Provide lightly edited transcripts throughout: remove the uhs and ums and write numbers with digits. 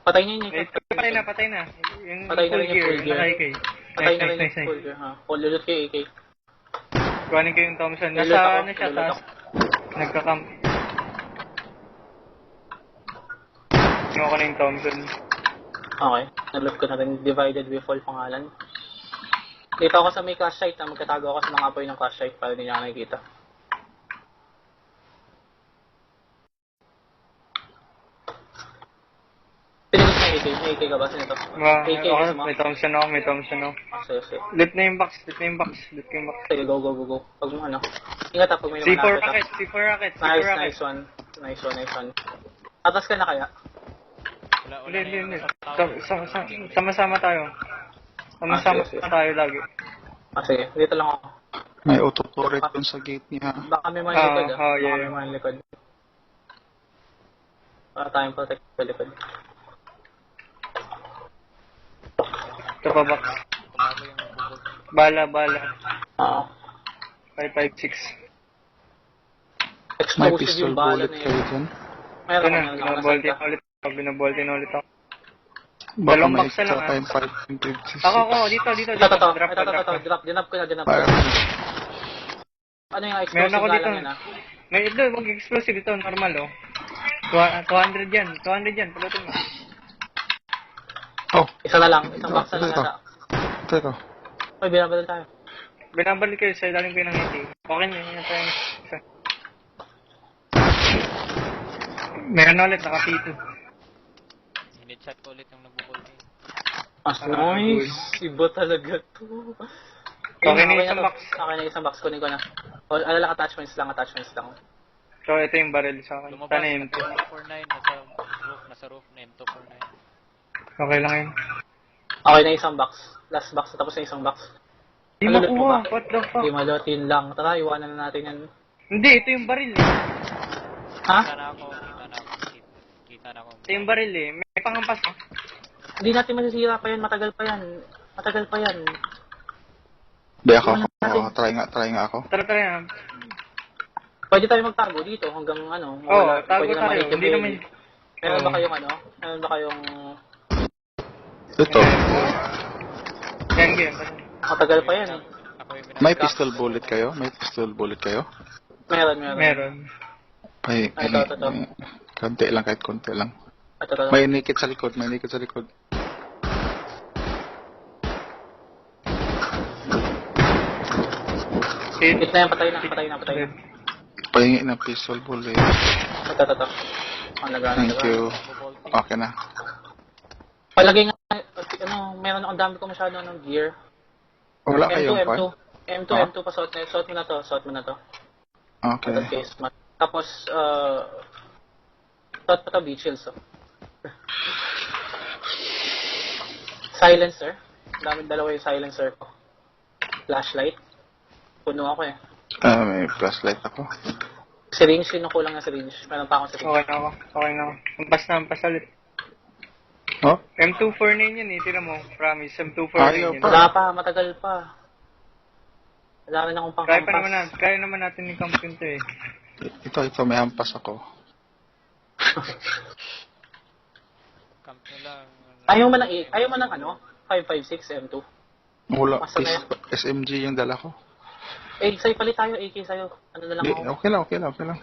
Patay niya yun. Patay na. Yung Patay na rin yung full gear. Naka-AK. Patay na rin Nice. yung full gear, ha. Full loot kayo, AK. Kuhanin ko yung Thompson. Lulot Nasa ako, ano siya, lulot taas. Nagka-camp. Kinuha ko na yung Thompson. Okay. Naloot ko na rin. Divided with all pangalan. Dito ako sa may crash site, ha. Magkatago ako sa mga apoy ng crash site para hindi niya nakikita. Pinagos na AK. May AK ka ba? Sino to? AK Ako, gusto mo? may Thompson ako. Sige. Loot na yung box. Sige, go. Pag mo ano. Ingat ha, pag may C4 lumalapit rocket. Nice one. Atas ka na kaya? Hindi. Sama-sama tayo. Sama-sama sige. tayo lagi. Sige. Dito lang ako. May auto-turret dun sa gate niya. Baka may mga likod ha. yeah. Baka may mga likod. Para tayong protect sa likod. Ito pa box. Bala. Oo. 556. May Explosive pistol yung bala bullet na kayo yun. dyan. Meron Ito ako na, binaboltin ulit ako. Baka Dalawang may box na lang, extra time 556. Ako, dito. Ito. Drop. Dinap ko na. Fire. Ano yung Meron explosive ako nga dito. lang yan ha? May ito, mag-explosive ito, normal oh. 200 yan, pulutin mo. Oh, Isa na lang. Isang box na lang ito. yata. Teka. Uy, binabalik tayo. Binabalik kayo sa ilalim ko ng ngiti. Okay na, yun tayo. Isa. Meron ulit, naka-P2. Minit-chat ko ulit yung nagbubolting. Nice. Iba talaga to. Okay na isang box. Okay na isang box. Kunin ko na. O, lang, attachments lang. So, ito yung barrel sa akin. Lumabas, Sana yung M249, nasa roof na M249. Okay lang yun. Okay na isang box. Last box. Tapos na isang box. Di Malulot mo makuha, ba? what the fuck? Di malutin lang. Tara, iwanan na natin yan. Hindi, ito yung baril eh. Ha? Kita na ako. Ito yung baril eh. May panghampas ka. Hindi natin masisira pa yan. Matagal pa yan. Di ako. natin. Try nga ako. Tara na. Pwede tayo magtago dito hanggang ano. Oo, tago pwede tayo. Hindi naman... Meron ba kayong ano? Meron ba kayong... Ito. Yan, game. Matagal pa yan eh. Ako yung May pistol bullet kayo? Meron. Ay, Ito. konti lang, kahit konti lang. Ito. May naked sa likod. Hit na yan, patay na. Pahingi ng pistol bullet. Ito. Ang lagana. Thank you. Okay na. Palagay nga, meron akong dami ko masyado ng gear. Wala kayong M2, pa suot mo na to. Okay. Ito face mat. Tapos, suot pa to beach shields, oh. Silencer. Dalawa yung silencer ko. Flashlight. Puno ako eh. May flashlight ako. Syringe, yun ang kulang na syringe. Meron pa akong syringe. Okay na ako. Hampas ulit. Oh? M249 yan eh, tira mo. Promise, M249 Ayaw yan. pa. Wala pa, matagal pa. Wala rin akong pangkampas. Kaya naman natin ni Campin to eh. Ito, may hampas ako. Camp nyo lang. Ayaw mo ng ano? 556 M2. Wala. Basta na yan. SMG yung dala ko. Sa'yo palit tayo, AK sa'yo. Ano na lang Hindi, ako. okay lang.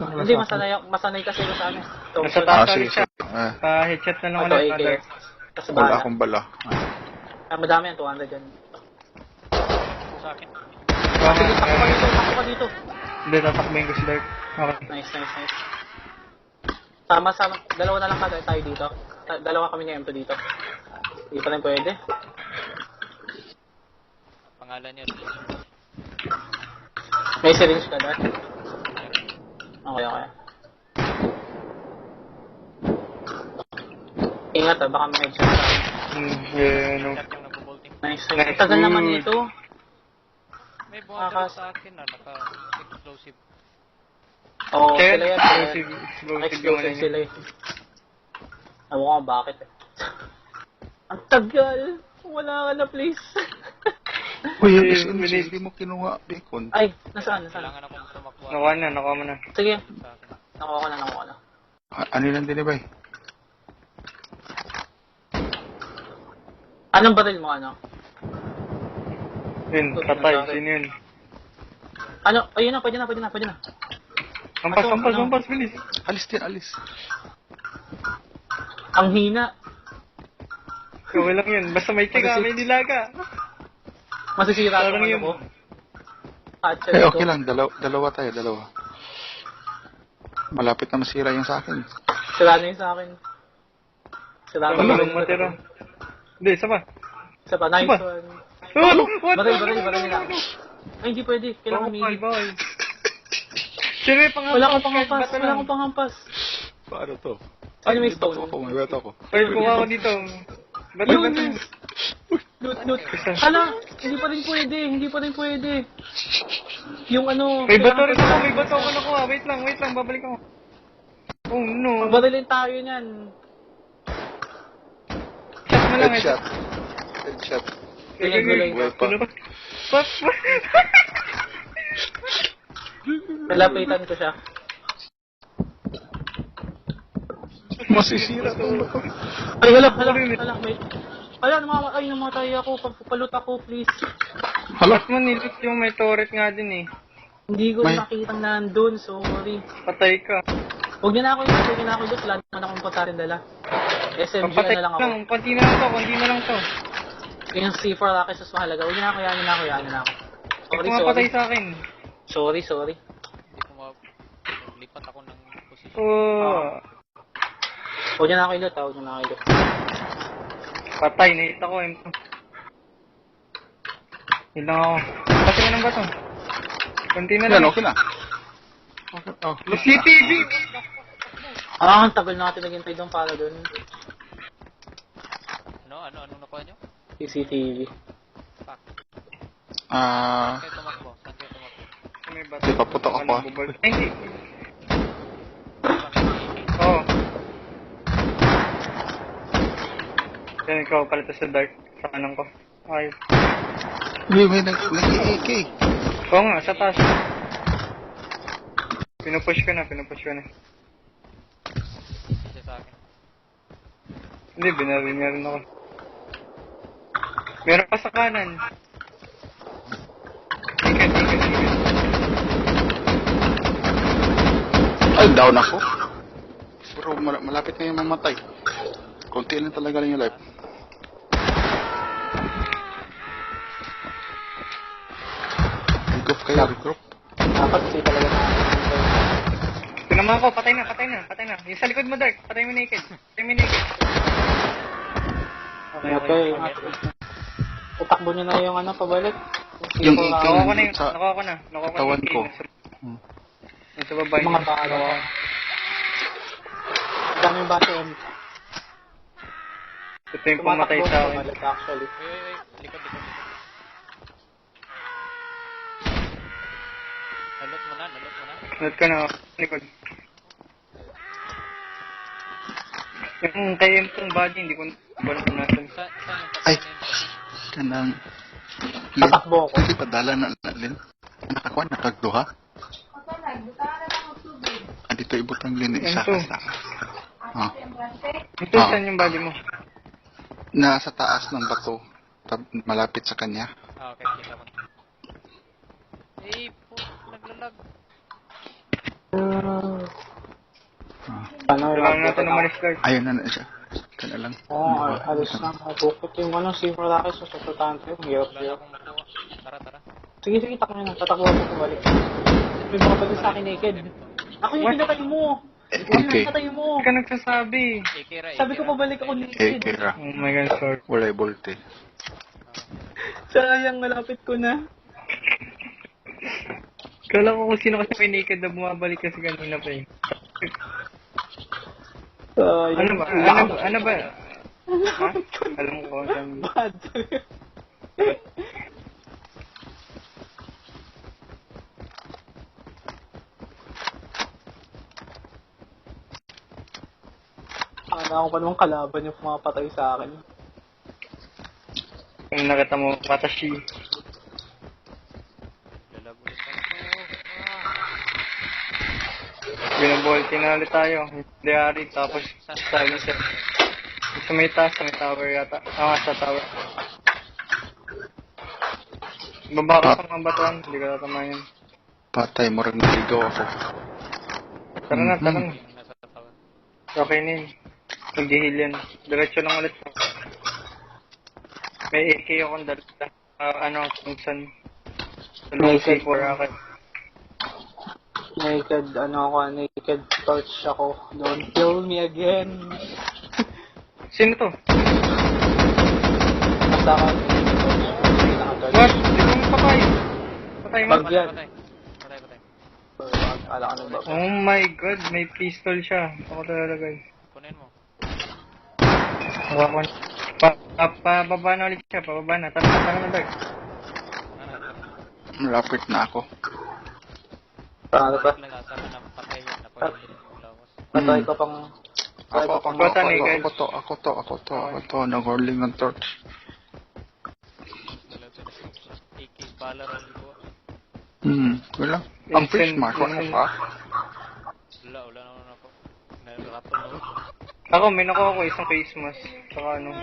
Hindi, masanay kasi ko sa ano. Nasa taas sige. ulit siya. Pa-headshot na lang Ito, ulit. AK. Tapos Wala bala. akong bala. Madami yan, 200 yan. Sa akin. Sige, takbo ka dito. Hindi, tatakbayin ko si Dark. Okay. Nice. Sama. Dalawa na lang tayo dito. Dalawa kami ni M2 dito. Hindi pa rin pwede. Pangalan niya. May syringe ka, Dark? Okay. Ingat baka may headshot ka. Yeah, no. Chat yung nagbubolting. Nice. Tagal naman nito. May buwan sa akin na naka-explosive. Oo, Kaya sila yan. Explosive yung sila eh. Ewan ko bakit eh. Ang tagal. Wala ka na please. Uy, yung SMG, hindi mo kinuha, Bacon. Ay, nasaan? Kailangan akong tumakbo. Nakuha mo na. Sige, Sa akin. nakuha ko na. Ano lang din ba eh? Anong baril mo, ano? Yun, patay. Sino yun? Ano? Ayun na, pwede na. Ampas, Ano, ampas, ano? ampas, bilis. Alis din, alis. Ang hina. Okay lang yun. Basta may tiga, may nilaga. Masisira Parang ko ano yun. ko. Hatchet Eh, ko. okay lang. Dalawa tayo, dalawa. Malapit na masira yung sa akin. Sira na yun sa akin. Sira na Ano yun. lang matira? Hindi, isa pa. Isa pa, nice Isa pa. one. Ano? What? Baril nila. Ay, hindi pwede. Kailangan Bawal, umigit. bawal. Sino may panghampas? Wala akong panghampas. Bato Wala lang. akong panghampas. Paano to? Ano may May stone? bato ako, may bato ako. Pwede ko ako dito. Bato, Yun, bato. yes. Loot. Hala, hindi pa rin pwede. Yung ano... May bato rin ako, may bato ako nakuha. Wait lang, babalik ako. Oh no. Barilin tayo niyan. Shot mo lang. Headshot. Headshot. Gulay. Buhay pa. What? Nalapitan ko siya. Masisira to. Ay, hala, may... Hala, namatay ako. Palut ako, please. Hala. Ba't mo nilit yung may turret nga din eh. Hindi ko May- nakitang nandun, sorry. Patay ka. Huwag niyo na ako ilot. Wala naman akong patarin dala. SMG Papatay na lang ako. Konti na lang to. Yung C4 Rockets mas mahalaga. Huwag niyo na ako, yanin na ako. Sorry, pumapatay sa akin. Sorry. Hindi ko lipat ako ng position. Oh. Huwag niyo na ako ilot, Patay, nahit ako. Ilang ako. Kasi mo ng bato. Konti na Yan, lang. okay na. Okay. Oh, CCTV! Ang tagal na natin naghintay doon para doon. Ano nakuha nyo? CCTV. Fuck. Ah, Saan kayo tumakbo? May bato. di paputok ako ah. Ay, hindi. Oo. Yan, ikaw pala sa dark. Sa kanan ko. Ay. May nag-AK. Oo nga, sa taas. Pinupush ko na. Isa sa akin. Hindi, binaril niya rin ako. Meron pa sa kanan. Ikot. Ay, down ako. Pero malapit na yung mamatay. Konti lang talaga lang yung life. Regroup kayo, regroup. Dapat kasi talaga na. Pinama ko, patay na. Yung sa likod mo, Dark. Patay mo naked. Okay. Tatakbo niyo na yung pabalik. Yung C4 AK. Nakuha ko na yun. Sa Nakuha ko na katawan yung ko. AK. Hmm. Nasa baba Yung mga tao. Daming baton. Ito yung pumatay sa akin. Tumatakbo, actually. Wait. Likod. Nalot mo na. Note ko na. Likod. Yung kay M2 body, hindi ko natin. Saan yung Ay. patayin? Kanang... Tatakbo ako. Hindi pa dala na Lin. Nakakuha, nakagduha. Dito ibutang Lin. Isa Ito. ka sa... Ah. Ito, saan yung body mo? Nasa taas ng bato. Malapit sa kanya. Okay, kita ko. Naglalag. Paano Kailangan natin umalis, Dark. Ayun na siya. Ito na lang. Oo, alis na. Bukot yung C4 Rockets sa susutan ko. Hirap. Wala akong makuha. Tara. Sige, takbo na. Tatakbo ako pabalik. May mga pati sa akin naked. Ako yung pinatay mo. Ako yung Okay. pinatay mo. Hindi ka nagsasabi. Ikira. Sabi ko pabalik ako naked. Kira. Oh my God, sorry. Wala yung bolte. Sayang, malapit ko na. Kala ko kung sino kasi may naked na bumabalik kasi kanina pa eh. Ano ba? Ha? Alam ko. Bad. Ako pa namang kalaban yung pumapatay sa akin. Kung nakita mo, patashi. Lalag ulit ako. Binabolti na ulit tayo. Diary, tapos silencer. Sa may taas, sa may tower yata. Sa tower. Baba ka sa mga batuan, hindi ka tatamayan. Patay, marang naligaw ako. Tara na, tara na. Nasa tower. Okay na yun. Mag-heal yan. Diretso lang ulit. May AK akong dala. Kung saan. Sa low Naked. C4 akin. Naked torch ako. Don't kill me again. Sino to? Basta ako, naked torch. Naka-torch. What? Di ko patay. Patay mo. Bag yan. Patay. Ala ka ng bag. Oh my god, may pistol siya. Ako talalagay. Kunin mo. Hawakan. Pababa na ulit siya, pababa na. Tara na, Dark. Malapit na ako. Ano ba? Nasa na patay yan. Napwede yung lawas. Patay ko pang... Ako to. Nag-hurling ng torch. AK baller ang libo. Wala. Ang fish mark, wala pa. Wala naman ako. Naraton na ako. Ako, may nakuha ko isang face mask. Saka ano.